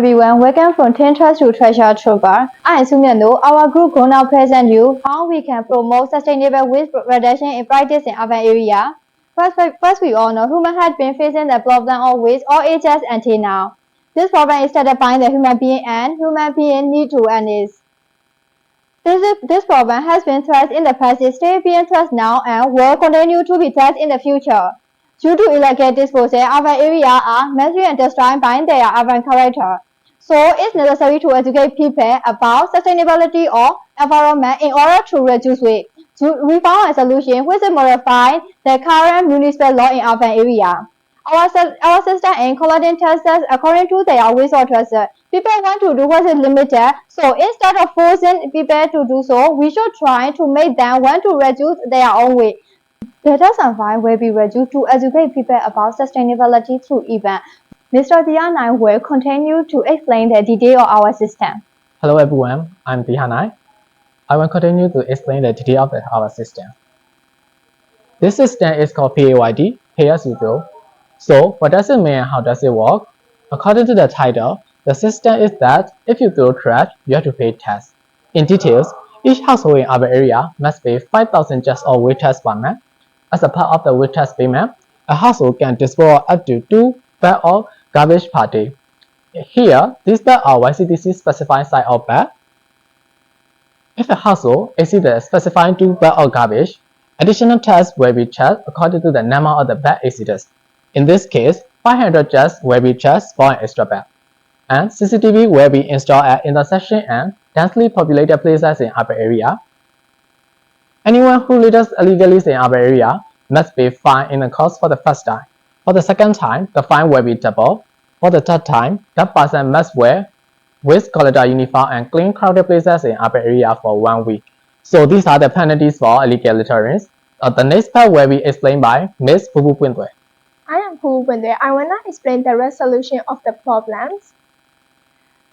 everyone, welcome from Tintrust to Treasure Trooper. I am Sumyano. Our group will now present you how we can promote sustainable waste reduction in practice in urban area. First, we all know human has been facing the problem of waste all ages until now. This problem is started by the human being and human being need to end it. This problem has been thrashed in the past, is still being thrashed now, and will continue to be thrashed in the future. Due to illegal disposal, urban areas are messy and destroyed by their urban character. So it's necessary to educate people about sustainability of environment in order to reduce waste. We found a solution which is modify the current municipal law in urban area. Our system in collecting taxes according to their resources. People want to do what is limited, so instead of forcing people to do so, we should try to make them want to reduce their own waste. Data and will be reduced to educate people about sustainability through events. Mr. Dianai will continue to explain the detail of our system. Hello everyone, I'm Dianai. I will continue to explain the detail of our system. This system is called PAYD, Pay As You Go. So what does it mean and how does it work? According to the title, the system is that if you throw trash, you have to pay tax. In details, each household in our area must pay 5,000 just of waste tax per month. As a part of the waste tax payment, a household can dispose up to 2 bags of garbage per day. Here, these bags are YCDC specified size of bag. If a household exceeds the specified 2 bags of garbage, additional tax will be charged according to the number of the bag exceeded. In this case, 500 just will be charged for an extra bag. And CCTV will be installed at intersection and densely populated places in our area. Anyone who litters illegally in our area must be fined in the cost for the first time. For the second time, the fine will be doubled. For the third time, that person must wear waste collector uniform and clean crowded places in our area for 1 week. So these are the penalties for illegal littering. The next part will be explained by Ms. Binwin. I am Binwin. I will now explain the resolution of the problems.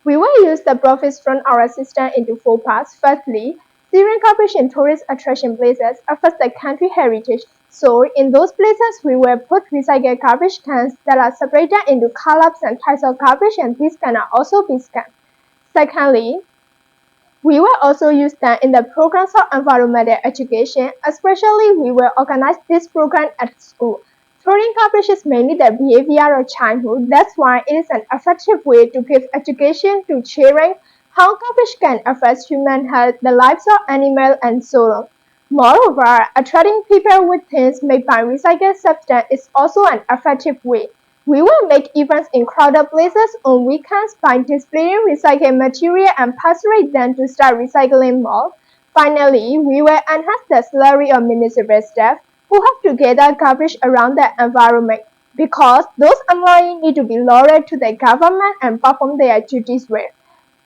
We will use the profits from our system into 4 parts. Firstly, clearing garbage in tourist attraction places affects the country heritage. So in those places, we will put recycled garbage cans that are separated into columns and types of garbage, and these can also be scanned. Secondly, we will also use them in the programs of environmental education. Especially, we will organize this program at school. Throwing garbage is mainly the behavior of childhood. That's why it is an effective way to give education to children how garbage can affect human health, the lives of animals, and so on. Moreover, attracting people with things made by recycled substance is also an effective way. We will make events in crowded places on weekends by displaying recycled material and persuade them to start recycling more. Finally, we will enhance the salary of municipal staff who have to gather garbage around the environment, because those employees need to be loyal to the government and perform their duties well.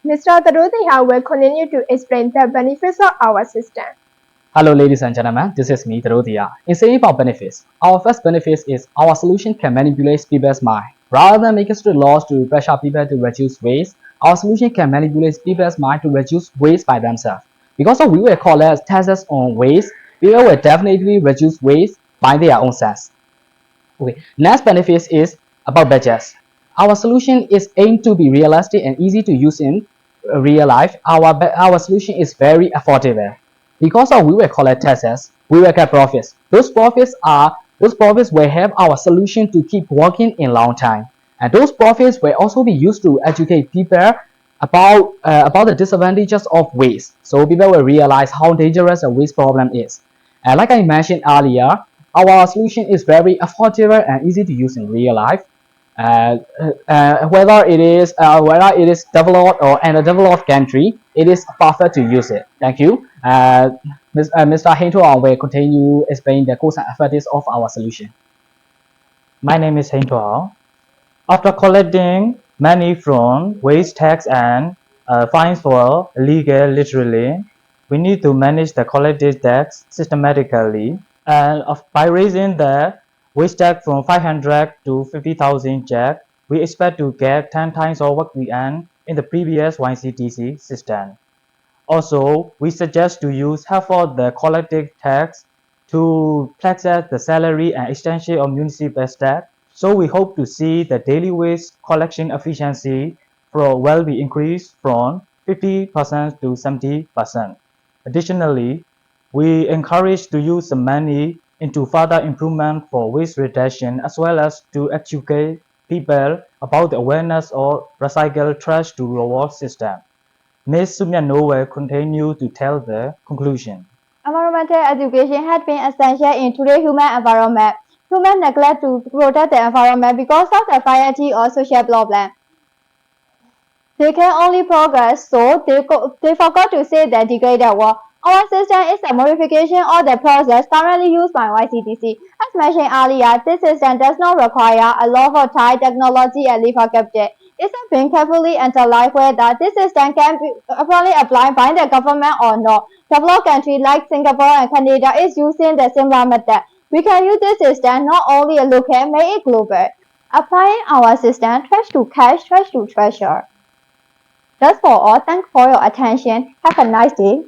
Mr. Tarudiha will continue to explain the benefits of our system. Hello ladies and gentlemen, this is me Tarudiha. In saying about benefits, our first benefit is our solution can manipulate people's mind. Rather than making strict laws to pressure people to reduce waste, our solution can manipulate people's mind to reduce waste by themselves. Because we will collect taxes on waste, people will definitely reduce waste by their own selves. Okay. Next benefit is about budgets. Our solution is aimed to be realistic and easy to use in real life. Our solution is very affordable. Because we will collect taxes, we will get profits. Those profits will help our solution to keep working in long time. And those profits will also be used to educate people about the disadvantages of waste. So people will realize how dangerous a waste problem is. And like I mentioned earlier, our solution is very affordable and easy to use in real life. Whether it is developed or in a developed country, it is perfect to use it. Thank you. Mr. Hinto will continue explain the cause and effects of our solution. My name is Hinto. After collecting money from waste tax and fines for illegal littering, we need to manage the collected tax systematically, and by raising the waste tax from 500 to 50,000 jack, we expect to get 10 times of what we earned in the previous YCTC system. Also, we suggest to use half of the collected tax to pledge the salary and extension of municipal staff. So we hope to see the daily waste collection efficiency will be increased from 50% to 70%. Additionally, we encourage to use the money into further improvement for waste reduction as well as to educate people about the awareness of recycle trash to reward system. Ms. Sumiano will continue to tell the conclusion. Environmental education has been essential in today's human environment. Humans neglect to protect the environment because of the variety or social problem. They can only progress, so they forgot to say that degraded work. Our system is a modification of the process currently used by YCTC. As mentioned earlier, this system does not require a lot of time, technology, and labor capital. It has been carefully analyzed whether this system can be properly applied by the government or not. Developed countries like Singapore and Canada is using the similar method. We can use this system not only local, make it global. Applying our system, trash to cash, trash to treasure. That's for all. Thanks for your attention. Have a nice day.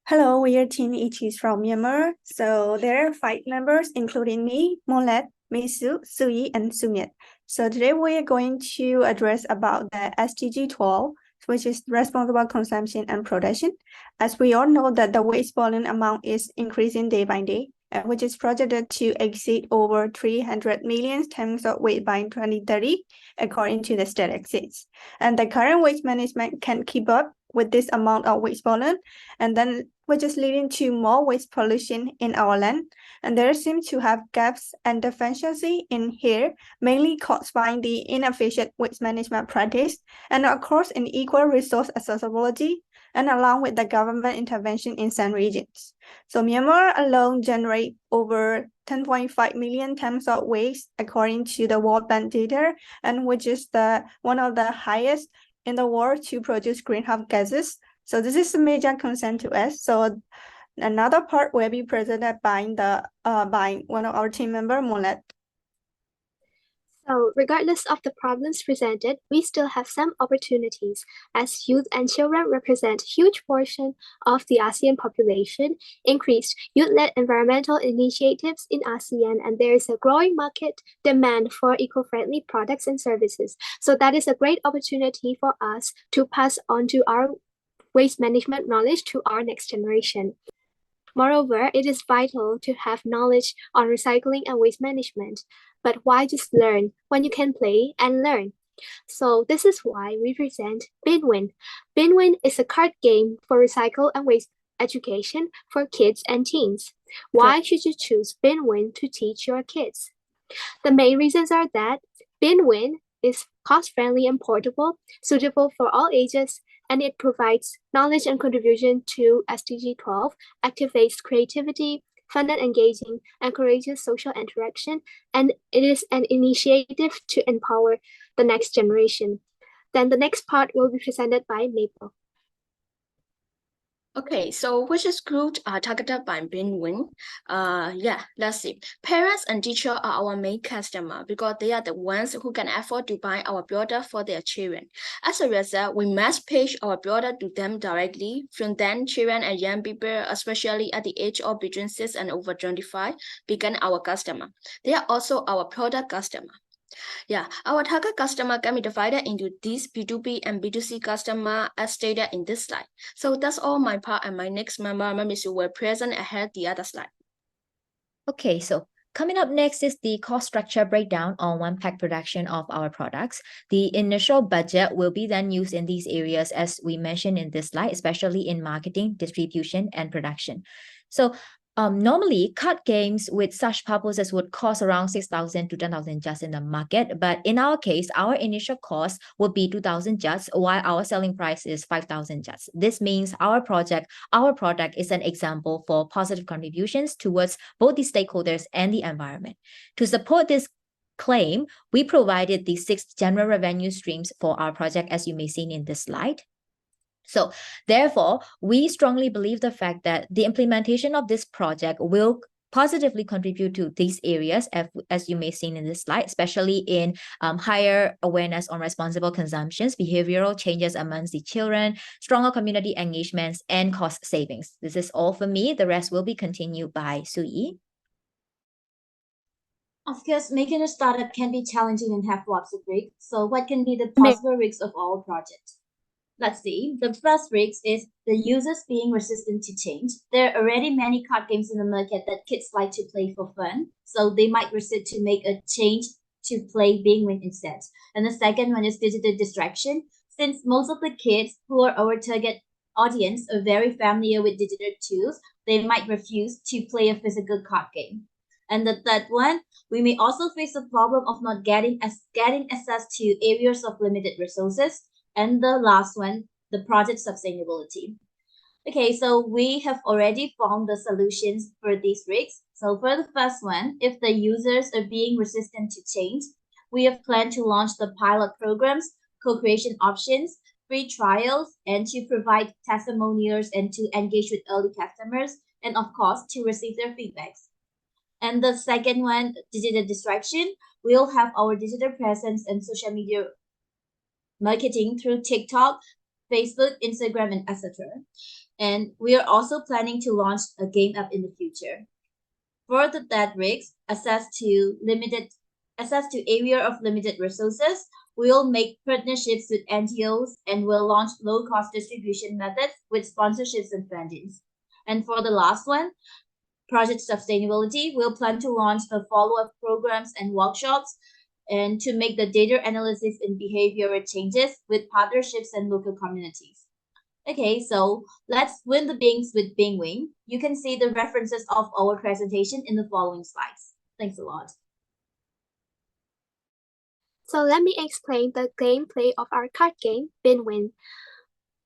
Hello, we are Team Ichis from Myanmar. So there are 5 members, including me, Molet, Misu, Sui, and Sumit. So today we are going to address about the SDG 12, which is responsible consumption and production. As we all know that the waste volume amount is increasing day by day, which is projected to exceed over 300 million tons of waste by 2030, according to the statistics. And the current waste management can keep up with this amount of waste volume, and then which is leading to more waste pollution in our land. And there seems to have gaps and deficiency in here, mainly caused by the inefficient waste management practice, and of course in equal resource accessibility, and along with the government intervention in some regions. So Myanmar alone generate over 10.5 million tons of waste according to the World Bank data, and which is one of the highest in the world to produce greenhouse gases. So this is a major concern to us. So another part will be presented by one of our team member, Molet. So, regardless of the problems presented, we still have some opportunities, as youth and children represent a huge portion of the ASEAN population, increased youth-led environmental initiatives in ASEAN, and there is a growing market demand for eco-friendly products and services. So that is a great opportunity for us to pass on to our waste management knowledge to our next generation. Moreover, it is vital to have knowledge on recycling and waste management. But why just learn when you can play and learn? So this is why we present Binwin. Binwin is a card game for recycle and waste education for kids and teens. Why should you choose Binwin to teach your kids? The main reasons are that Binwin is cost-friendly and portable, suitable for all ages, and it provides knowledge and contribution to SDG 12, activates creativity, fun and engaging, encourages social interaction, and it is an initiative to empower the next generation. Then the next part will be presented by Maple. Okay, so which groups are targeted by Binwin? Let's see. Parents and teachers are our main customer because they are the ones who can afford to buy our product for their children. As a result, we must pitch our product to them directly. From then, children and young people, especially at the age of between 6 and over 25, become our customer. They are also our product customer. Our target customer can be divided into these B2B and B2C customer as stated in this slide. So that's all my part, and my next member, Miss, will present ahead the other slide. Okay, so coming up next is the cost structure breakdown on one pack production of our products. The initial budget will be then used in these areas as we mentioned in this slide, especially in marketing, distribution, and production. So normally, card games with such purposes would cost around 6,000 to 10,000 just in the market. But in our case, our initial cost would be 2,000 just, while our selling price is 5,000 just. This means our product is an example for positive contributions towards both the stakeholders and the environment. To support this claim, we provided the 6 general revenue streams for our project, as you may see in this slide. So therefore, we strongly believe the fact that the implementation of this project will positively contribute to these areas, as you may see in this slide, especially in higher awareness on responsible consumptions, behavioral changes amongst the children, stronger community engagements, and cost savings. This is all for me. The rest will be continued by Sui. Of course, making a startup can be challenging and have lots of risks. So what can be the possible risks of our project? Let's see. The first risk is the users being resistant to change. There are already many card games in the market that kids like to play for fun, so they might resist to make a change to play Binwin instead. And the second one is digital distraction. Since most of the kids who are our target audience are very familiar with digital tools, they might refuse to play a physical card game. And the third one, we may also face the problem of not getting access to areas of limited resources. And the last one, the project sustainability. Okay, so we have already found the solutions for these risks. So for the first one, if the users are being resistant to change, we have planned to launch the pilot programs, co-creation options, free trials, and to provide testimonials and to engage with early customers, and of course, to receive their feedbacks. And the second one, digital distraction, we'll have our digital presence and social media marketing through TikTok, Facebook, Instagram, and etc. And we are also planning to launch a game app in the future. For the third risk, access to area of limited resources, we'll make partnerships with NGOs and will launch low-cost distribution methods with sponsorships and fundings. And for the last one, project sustainability, we'll plan to launch the follow-up programs and workshops and to make the data analysis and behavioral changes with partnerships and local communities. Okay, so let's win the Bings with Binwin. You can see the references of our presentation in the following slides. Thanks a lot. So let me explain the gameplay of our card game, Binwin.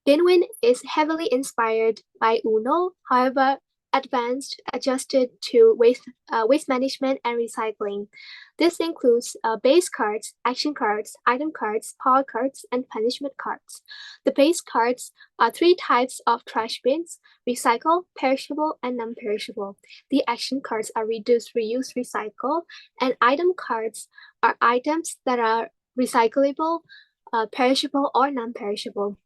Binwin is heavily inspired by Uno, however, adjusted to waste management and recycling. This includes base cards, action cards, item cards, power cards, and punishment cards. The base cards are 3 types of trash bins: recycle, perishable, and non-perishable. The action cards are reduce, reuse, recycle, and item cards are items that are recyclable, perishable, or non-perishable.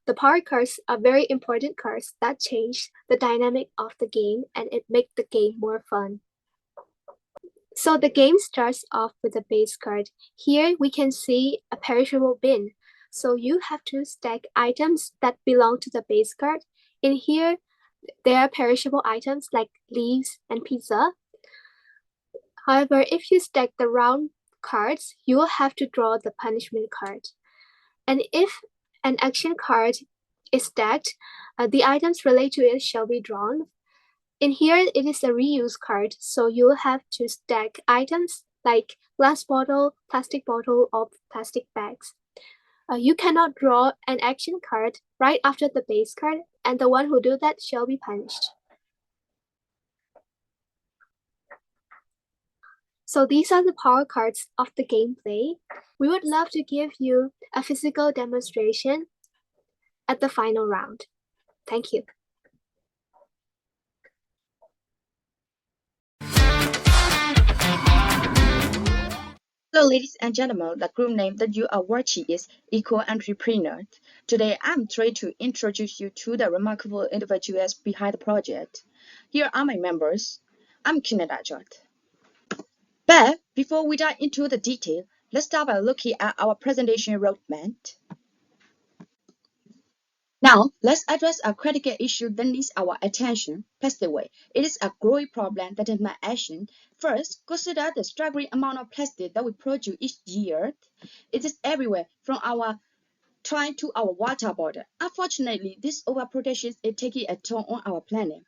The power cards are very important cards that change the dynamic of the game and it makes the game more fun. So the game starts off with a base card. Here we can see a perishable bin. So you have to stack items that belong to the base card. In here, there are perishable items like leaves and pizza. However, if you stack the round cards, you will have to draw the punishment card. And if an action card is stacked, the items related to it shall be drawn. In here, it is a reuse card, so you'll have to stack items like glass bottle, plastic bottle, or plastic bags. You cannot draw an action card right after the base card, and the one who do that shall be punished. So these are the power cards of the gameplay. We would love to give you a physical demonstration at the final round. Thank you. Hello, ladies and gentlemen. The group name that you are watching is Eco Entrepreneur. Today, I'm thrilled to introduce you to the remarkable individuals behind the project. Here are my members. I'm Kinedajot. But before we dive into the detail, let's start by looking at our presentation roadmap. Now, let's address a critical issue that needs our attention: plastic waste. It is a growing problem that demands action. First, consider the staggering amount of plastic that we produce each year. It is everywhere, from our train to our water bottle. Unfortunately, this overproduction is taking a toll on our planet.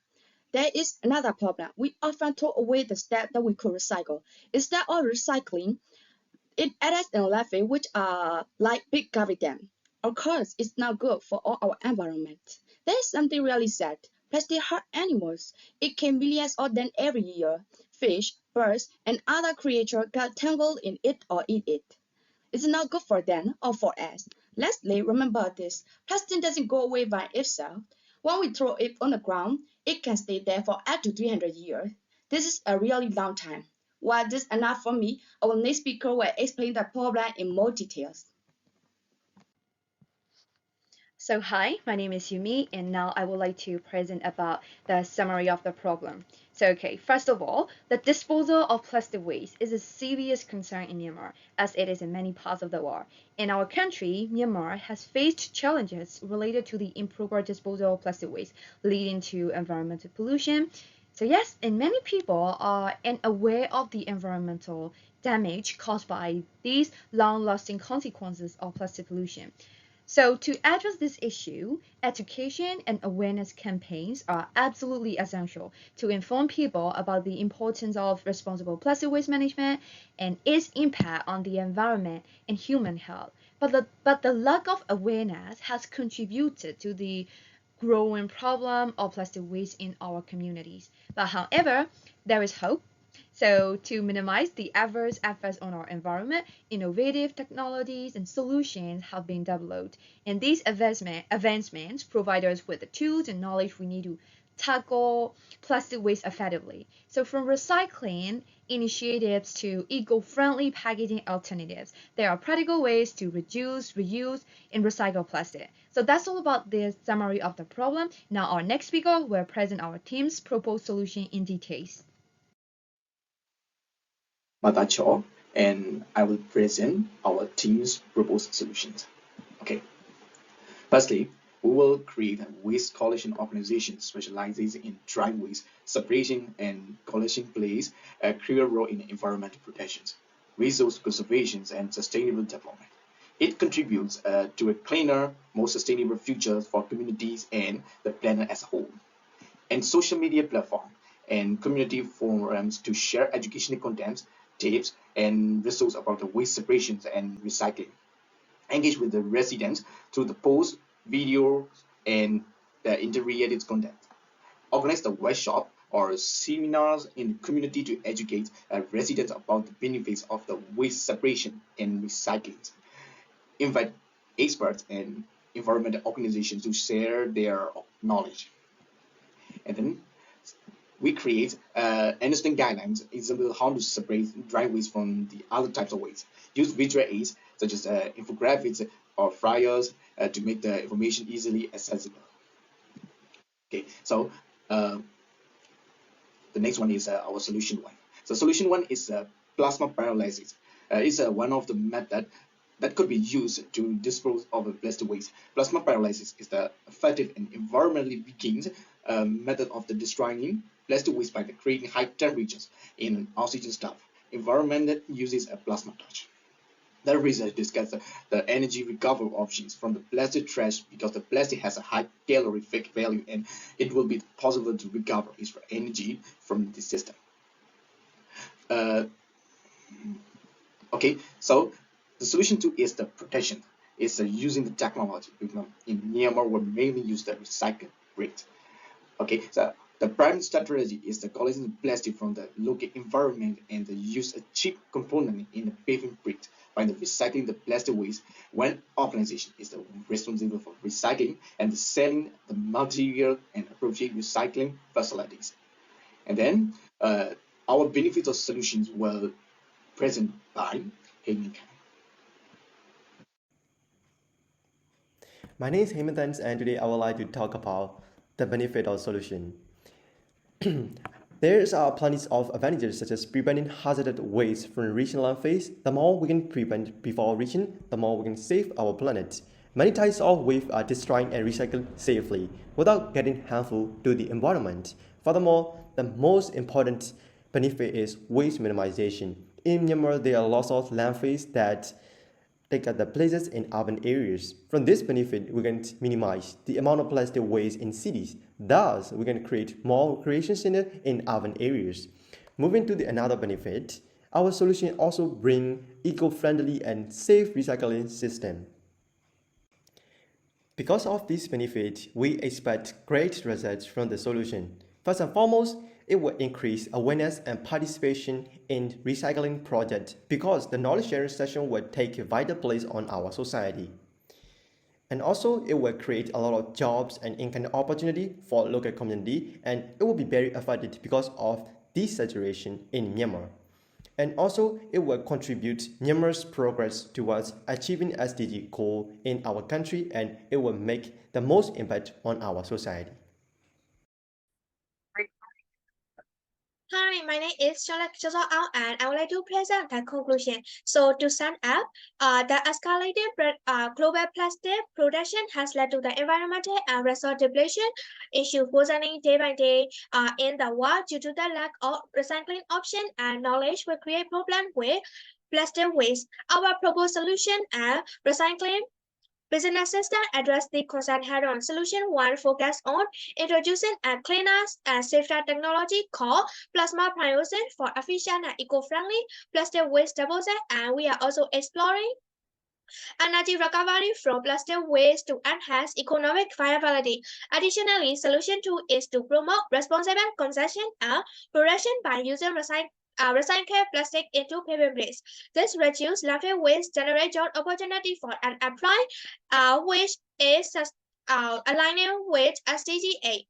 There is another problem. We often throw away the stuff that we could recycle. Instead of recycling, it adds in landfill, which are like big garbage dam. Of course, it's not good for all our environment. There is something really sad. Plastic hurt animals. It kills millions of them every year. Fish, birds, and other creatures get tangled in it or eat it. It's not good for them or for us. Lastly, remember this: plastic doesn't go away by itself. When we throw it on the ground, it can stay there for up to 300 years. This is a really long time. While this is enough for me, our next speaker will explain the problem in more details. So hi, my name is Yumi, and now I would like to present about the summary of the problem. So okay, first of all, the disposal of plastic waste is a serious concern in Myanmar, as it is in many parts of the world. In our country, Myanmar has faced challenges related to the improper disposal of plastic waste, leading to environmental pollution. So yes, and many people are unaware of the environmental damage caused by these long-lasting consequences of plastic pollution. So to address this issue, education and awareness campaigns are absolutely essential to inform people about the importance of responsible plastic waste management and its impact on the environment and human health. But the lack of awareness has contributed to the growing problem of plastic waste in our communities. But however, there is hope. So to minimize the adverse effects on our environment, innovative technologies and solutions have been developed. And these advancements provide us with the tools and knowledge we need to tackle plastic waste effectively. So from recycling initiatives to eco-friendly packaging alternatives, there are practical ways to reduce, reuse, and recycle plastic. So that's all about the summary of the problem. Now our next speaker will present our team's proposed solution in details. Matacho, and I will present our team's proposed solutions. Okay. Firstly, we will create a waste collection organization specializes in dry waste separation, and collection plays a crucial role in environmental protections, resource conservation, and sustainable development. It contributes to a cleaner, more sustainable future for communities and the planet as a whole. And social media platform and community forums to share educational content, tips, and resources about the waste separations and recycling. Engage with the residents through the post, video, and the interrelated content. Organize the workshop or seminars in the community to educate residents about the benefits of the waste separation and recycling. Invite experts and environmental organizations to share their knowledge. And then we create understanding guidelines, example how to separate dry waste from the other types of waste. Use visual aids such as infographics or flyers to make the information easily accessible. Okay, so the next one is our solution one. So solution one is plasma pyrolysis. It's one of the method that could be used to dispose of plastic waste. Plasma pyrolysis is the effective and environmentally weakened method of the destroying plastic waste by creating high temperatures in an oxygen stuff. Environment that uses a plasma torch. The research discussed the energy recovery options from the plastic trash because the plastic has a high calorific value and it will be possible to recover its energy from the system. Okay, so the solution to is the protection. Is using the technology. In Myanmar, we mainly use the recycled rate. Okay, so the prime strategy is the collecting plastic from the local environment and the use a cheap component in the paving brick by the recycling the plastic waste. One organization is the responsible for recycling and selling the material and appropriate recycling facilities. And then our benefits of solutions were present by Heng. My name is Hemantans, and today I would like to talk about the benefit of solution. There are plenty of advantages such as preventing hazardous waste from reaching landfills. The more we can prevent before reaching, the more we can save our planet. Many types of waste are destroyed and recycled safely without getting harmful to the environment. Furthermore, the most important benefit is waste minimization. In Myanmar, there are lots of landfills that take up the places in urban areas. From this benefit, we can minimize the amount of plastic waste in cities. Thus, we can create more recreation centers in urban areas. Moving to another benefit, our solution also bring eco-friendly and safe recycling system. Because of this benefit, we expect great results from the solution. First and foremost, it will increase awareness and participation in recycling projects because the knowledge sharing session will take a vital place on our society. And also, it will create a lot of jobs and income opportunity for local community, and it will be very effective because of this saturation in Myanmar. And also, it will contribute numerous progress towards achieving SDG goal in our country, and it will make the most impact on our society. Hi, my name is Charlotte Chozo and I would like to present the conclusion. So to sum up, the escalated global plastic production has led to the environmental and resource depletion issue worsening day by day in the world due to the lack of recycling option and knowledge will create problem with plastic waste. Our proposed solution are recycling businesses that address the concern head-on. Solution 1 focus on introducing a cleaner and safer technology called plasma pyrolysis for efficient and eco-friendly plastic waste disposal, and we are also exploring energy recovery from plastic waste to enhance economic viability. Additionally, solution 2 is to promote responsible consumption and production by using recycled plastic into paper bricks. This reduces landfill waste, generate job opportunity for unemployed, which is aligning with SDG 8.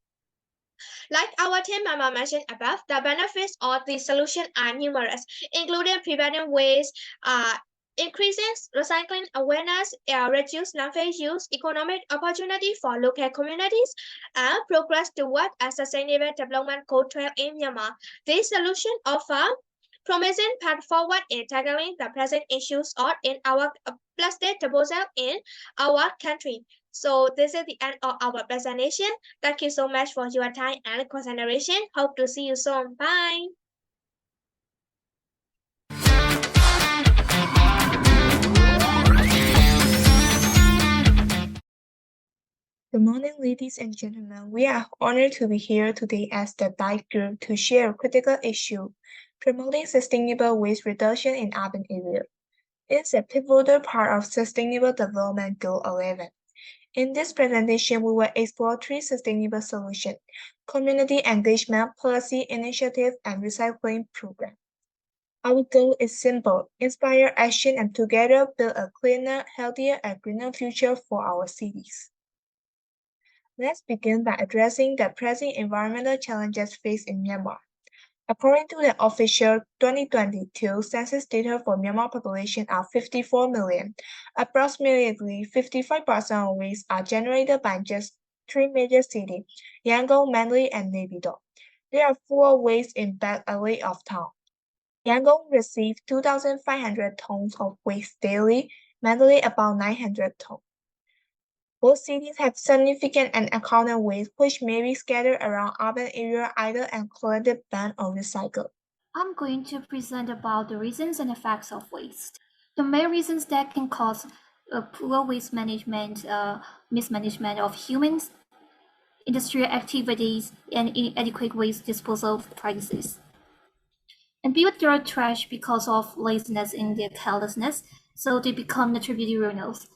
Like our team member mentioned above, the benefits of the solution are numerous, including preventing waste, increasing recycling awareness, reduce landfill use, economic opportunity for local communities, and progress toward a sustainable development goal 12 in Myanmar. This solution offer promising path forward in tackling the present issues or in our plastic disposal in our country. So this is the end of our presentation. Thank you so much for your time and consideration. Hope to see you soon. Bye. Good morning, ladies and gentlemen. We are honored to be here today as the DIVE group to share a critical issue, promoting sustainable waste reduction in urban areas. It's a pivotal part of Sustainable Development Goal 11. In this presentation, we will explore 3 sustainable solutions: community engagement, policy initiative, and recycling program. Our goal is simple: inspire action and together build a cleaner, healthier, and greener future for our cities. Let's begin by addressing the pressing environmental challenges faced in Myanmar. According to the official 2022 census data for Myanmar population are 54 million. Approximately 55% of waste are generated by just 3 major cities, Yangon, Mandalay, and Naypyidaw. There are 4 waste in back alley of town. Yangon receives 2,500 tons of waste daily, Mandalay about 900 tons. Both cities have significant and unaccounted waste which may be scattered around urban areas either and collected, burned, or recycled. I'm going to present about the reasons and effects of waste. The main reasons that can cause poor waste management, mismanagement of humans, industrial activities, and inadequate waste disposal practices. And people throw trash because of laziness and their carelessness, so they become tributary runnels.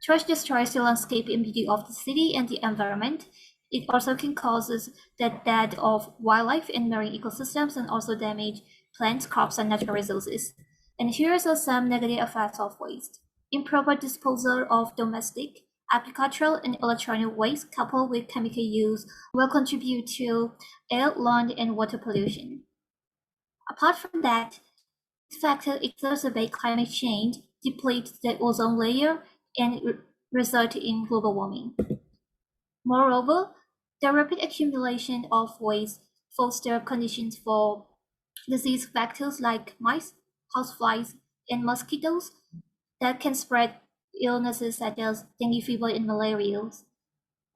Trash destroys the landscape and beauty of the city and the environment. It also can cause the death of wildlife and marine ecosystems and also damage plants, crops, and natural resources. And here are some negative effects of waste. Improper disposal of domestic, agricultural, and electronic waste coupled with chemical use will contribute to air, land, and water pollution. Apart from that, this factor exacerbate climate change, deplete the ozone layer, and result in global warming. Moreover, the rapid accumulation of waste foster conditions for disease vectors like mice, houseflies, and mosquitoes that can spread illnesses such as dengue fever and malaria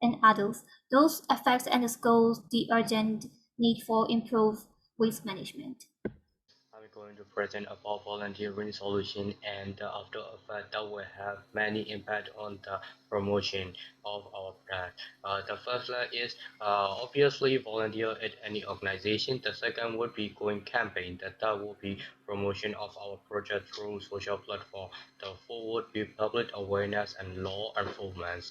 and others. Those effects underscore the urgent need for improved waste management. I'm going to present about volunteering solution and the after effect that will have many impact on the promotion of our brand. The first is obviously volunteer at any organization. The second would be going campaign. That will be promotion of our project through social platform. The fourth would be public awareness and law enforcement.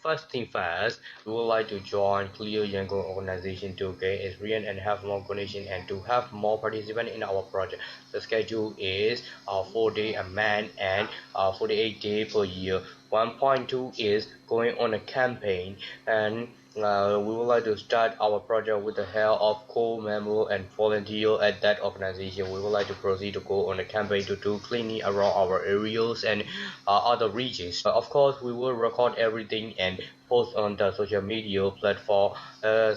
First thing first, we would like to join Clear Younger organization to gain experience and have more connection and to have more participants in our project. The schedule is 4 days a month and 48 days per year. 1.2 is going on a campaign and we would like to start our project with the help of core member and volunteer at that organization. We would like to proceed to go on a campaign to do cleaning around our areas and other regions. Of course, we will record everything and post on the social media platform.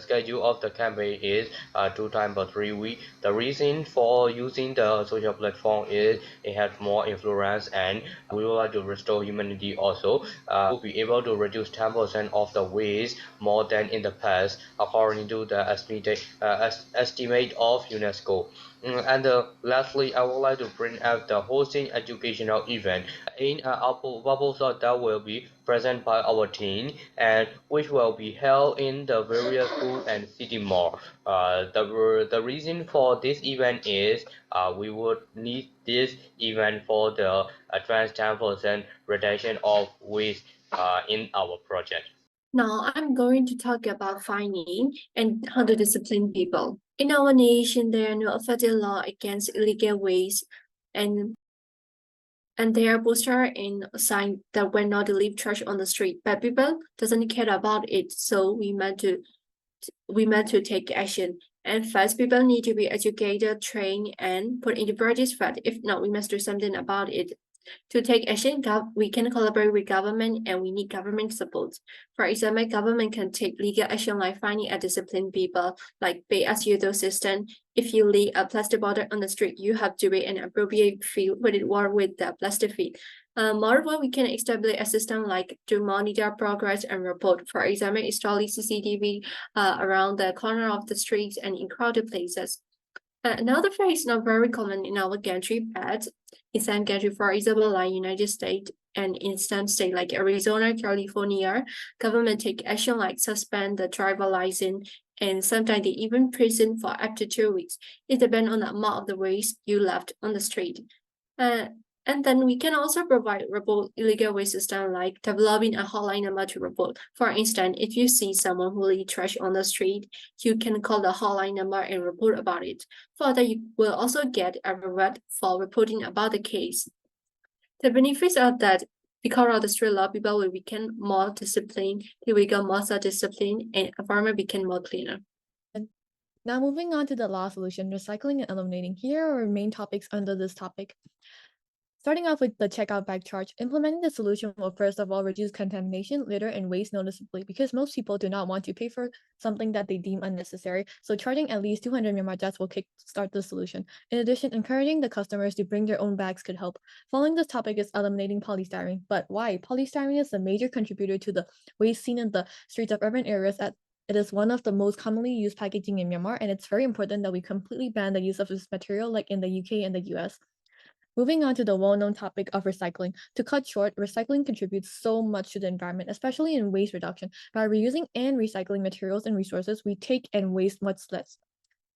Schedule of the campaign is 2 times per 3 weeks. The reason for using the social platform is it has more influence, and we would like to restore humanity also. We'll be able to reduce 10% of the waste more than in the past, according to the estimate of UNESCO. Lastly, I would like to bring up the hosting educational event in our proposal that will be present by our team and which will be held in the various school and city mall. The reason for this event is we would need this event for the advanced 10% reduction of waste in our project. Now I'm going to talk about finding and how to discipline people. In our nation, there are no effective law against illegal waste, and there are posters and signs that we're not to leave trash on the street. But people doesn't care about it, so we meant to take action. And first, people need to be educated, trained, and put into practice first. If not, we must do something about it. To take action, we can collaborate with government and we need government support. For example, government can take legal action like finding and discipline people, like pay as you do system. If you leave a plastic bottle on the street, you have to pay an appropriate fee with it or with the plastic fee. Moreover, we can establish a system like to monitor progress and report. For example, installing CCTV around the corner of the streets and in crowded places. Another phrase not very common in our country, but in some countries, for example, like United States and in some states like Arizona, California, government take action like suspend the driver license and sometimes they even prison for up to 2 weeks. It depends on the amount of the waste you left on the street. And then we can also provide report illegal waste system like developing a hotline number to report. For instance, if you see someone who leaves trash on the street, you can call the hotline number and report about it. Further, you will also get a reward for reporting about the case. The benefits are that because of the street law, people will become more disciplined, they will become more self-disciplined, and environment become more cleaner. Now moving on to the last solution, recycling and eliminating. Here are our main topics under this topic. Starting off with the checkout bag charge, implementing the solution will first of all reduce contamination, litter, and waste noticeably because most people do not want to pay for something that they deem unnecessary. So charging at least 200 Myanmar jats will kickstart the solution. In addition, encouraging the customers to bring their own bags could help. Following this topic is eliminating polystyrene. But why? Polystyrene is a major contributor to the waste seen in the streets of urban areas it is one of the most commonly used packaging in Myanmar, and it's very important that we completely ban the use of this material like in the UK and the US. Moving on to the well-known topic of recycling. To cut short, recycling contributes so much to the environment, especially in waste reduction. By reusing and recycling materials and resources, we take and waste much less.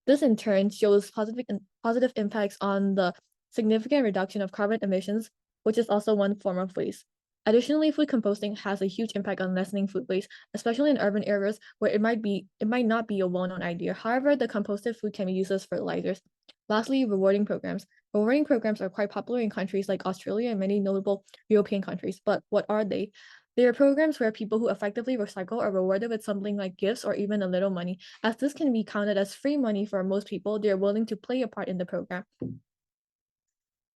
This in turn shows positive impacts on the significant reduction of carbon emissions, which is also one form of waste. Additionally, food composting has a huge impact on lessening food waste, especially in urban areas where it might not be a well-known idea. However, the composted food can be used as fertilizers. Lastly, rewarding programs. Rewarding programs are quite popular in countries like Australia and many notable European countries. But what are they? They are programs where people who effectively recycle are rewarded with something like gifts or even a little money. As this can be counted as free money for most people, they are willing to play a part in the program.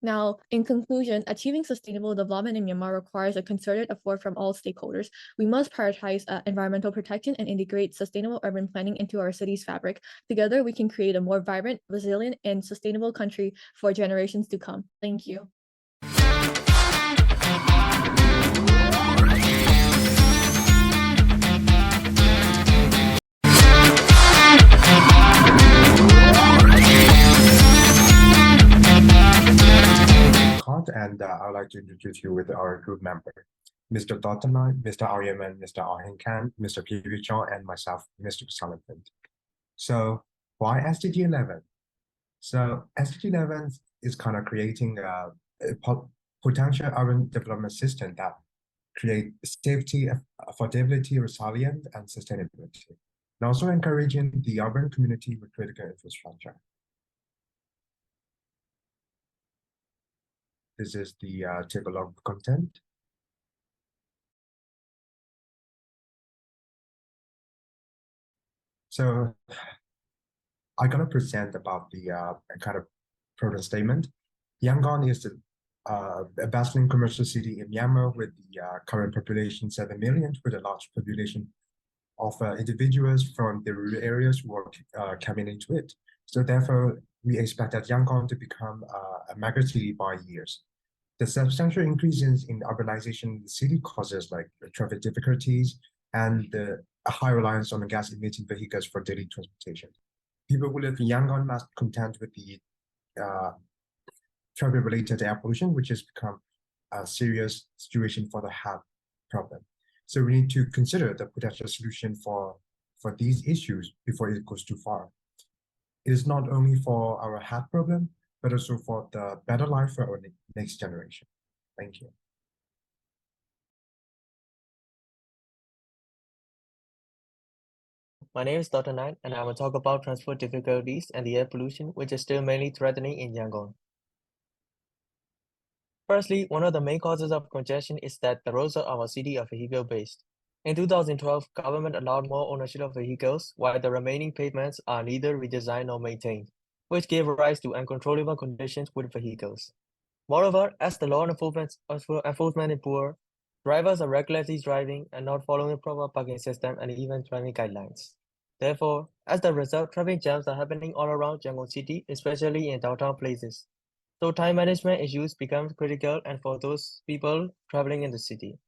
Now, in conclusion, achieving sustainable development in Myanmar requires a concerted effort from all stakeholders. We must prioritize environmental protection and integrate sustainable urban planning into our city's fabric. Together, we can create a more vibrant, resilient, and sustainable country for generations to come. Thank you. And I would like to introduce you with our group member, Mr. Dottanai, Mr. Aryaman, Mr. Ahinkan, Mr. P.V. Chong, and myself, Mr. Sullivan. So why SDG 11? So SDG 11 is kind of creating a potential urban development system that create safety, affordability, resilience, and sustainability, and also encouraging the urban community with critical infrastructure. This is the table of content. So I'm gonna present about the kind of product statement. Yangon is a bustling commercial city in Myanmar with the current population 7 million, with a large population of individuals from the rural areas who are coming into it. So therefore, we expect that Yangon to become a mega city by years. The substantial increases in urbanization in the city causes like traffic difficulties and a high reliance on gas-emitting vehicles for daily transportation. People who live in Yangon must contend with the traffic-related air pollution, which has become a serious situation for the health problem. So we need to consider the potential solution for these issues before it goes too far. It is not only for our health problem, but also for the better life for our next generation. Thank you. My name is Dr. Knight, and I will talk about transport difficulties and the air pollution, which is still mainly threatening in Yangon. Firstly, one of the main causes of congestion is that the roads of our city are vehicle-based. In 2012, government allowed more ownership of vehicles, while the remaining pavements are neither redesigned nor maintained, which gave rise to uncontrollable conditions with vehicles. Moreover, as the law enforcement is poor, drivers are recklessly driving and not following the proper parking system and even driving guidelines. Therefore, as the result, traffic jams are happening all around Yangon City, especially in downtown places. So time management issues become critical and for those people traveling in the city,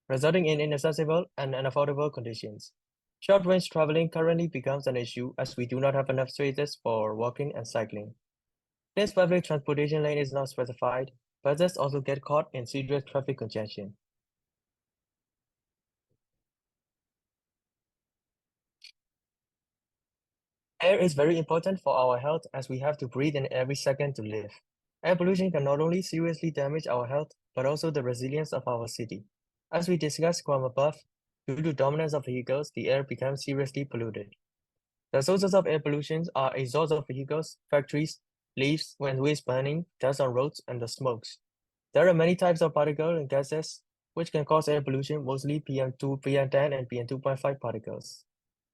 resulting in inaccessible and unaffordable conditions. Short-range traveling currently becomes an issue as we do not have enough spaces for walking and cycling. Since public transportation lane is not specified, buses also get caught in serious traffic congestion. Air is very important for our health as we have to breathe in every second to live. Air pollution can not only seriously damage our health, but also the resilience of our city. As we discussed from above, due to dominance of vehicles, the air becomes seriously polluted. The sources of air pollution are exhaust of vehicles, factories, leaves when waste burning, dust on roads, and the smokes. There are many types of particles and gases which can cause air pollution, mostly PM2, PM10, and PM2.5 particles.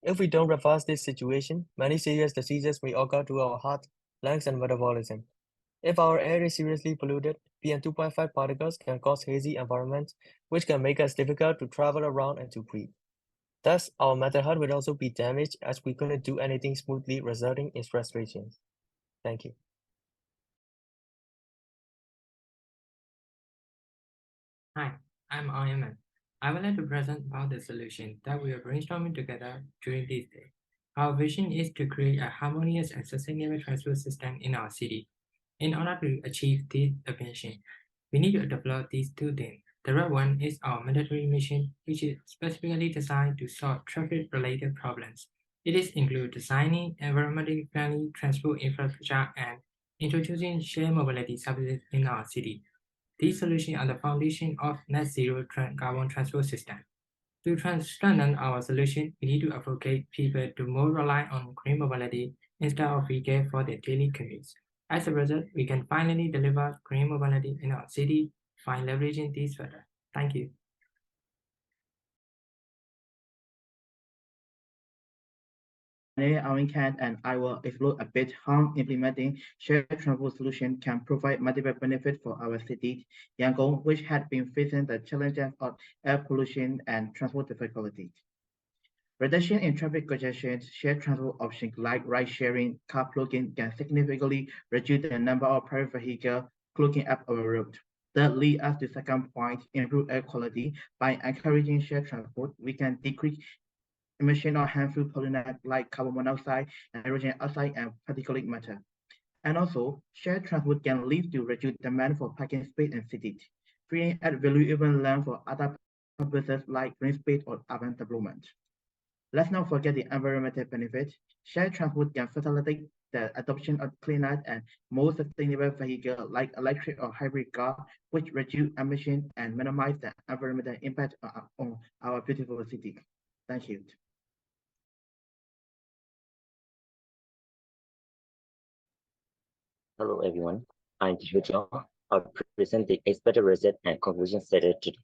If we don't reverse this situation, many serious diseases may occur to our heart, lungs, and metabolism. If our air is seriously polluted, PM2.5 particles can cause hazy environments, which can make us difficult to travel around and to breathe. Thus, our mental health will also be damaged as we couldn't do anything smoothly, resulting in frustrations. Thank you. Hi, I'm Ayaman. I would like to present about the solution that we are brainstorming together during this day. Our vision is to create a harmonious and sustainable transport system in our city. In order to achieve this vision, we need to develop these two things. The red one is our mandatory mission, which is specifically designed to solve traffic-related problems. It is include designing environmentally friendly transport infrastructure and introducing shared mobility services in our city. These solutions are the foundation of net zero carbon transport system. To strengthen our solution, we need to advocate people to more rely on green mobility instead of vehicle for their daily commutes. As a result, we can finally deliver green mobility in our city by leveraging these further. Thank you. My name is Alvin Cat, and I will explore a bit how implementing shared transport solution can provide multiple benefits for our city, Yangon, which had been facing the challenges of air pollution and transport difficulties. Reduction in traffic congestion, shared transport options like ride-sharing, carpooling can significantly reduce the number of private vehicles clogging up our road. That leads us to the second point, improve air quality. By encouraging shared transport, we can decrease emission of harmful pollutants like carbon monoxide, nitrogen oxide, and particulate matter. And also, shared transport can lead to reduced demand for parking space in cities, freeing up valuable land for other purposes like green space or urban development. Let's not forget the environmental benefits. Shared transport can facilitate the adoption of cleaner and more sustainable vehicles like electric or hybrid cars, which reduce emissions and minimize the environmental impact on our beautiful city. Thank you. Hello everyone, I'm Binwin. I'll present the expected result and conclusion stated today.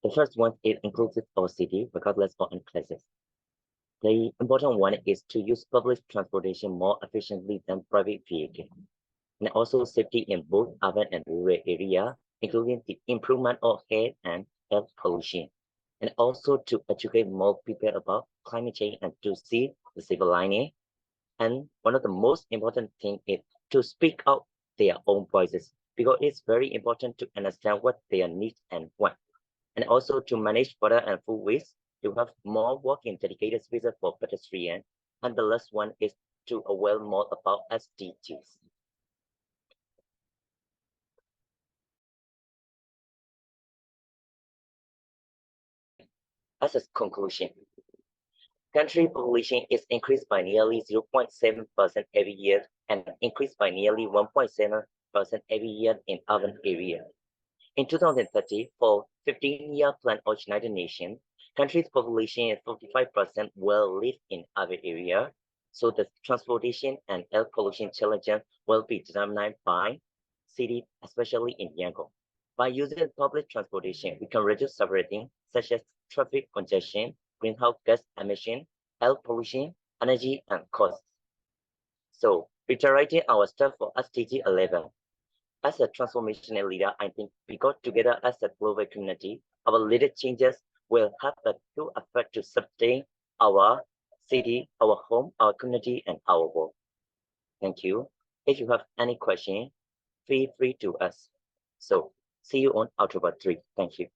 The first one is inclusive of city regardless of any classes. The important one is to use public transportation more efficiently than private vehicles, and also safety in both urban and rural areas, including the improvement of air and air pollution, and also to educate more people about climate change and to see the silver lining. And one of the most important things is to speak out their own voices, because it's very important to understand what their needs and want, and also to manage water and food waste, to have more walking dedicated spaces for pedestrians, and the last one is to aware more about SDGs. As a conclusion, country population is increased by nearly 0.7% every year and increased by nearly 1.7% every year in urban areas. In 2030, for 15-year plan of United Nations, country's population is 45% will live in urban area, so the transportation and air pollution challenges will be determined by cities, especially in Yangon. By using public transportation, we can reduce suffering such as traffic congestion, greenhouse gas emission, air pollution, energy, and costs. So, reiterating our step for SDG 11. As a transformational leader, I think we got together as a global community. Our leader changes will have a true effect to sustain our city, our home, our community, and our world. Thank you. If you have any question, feel free to ask. So, see you on October 3. Thank you.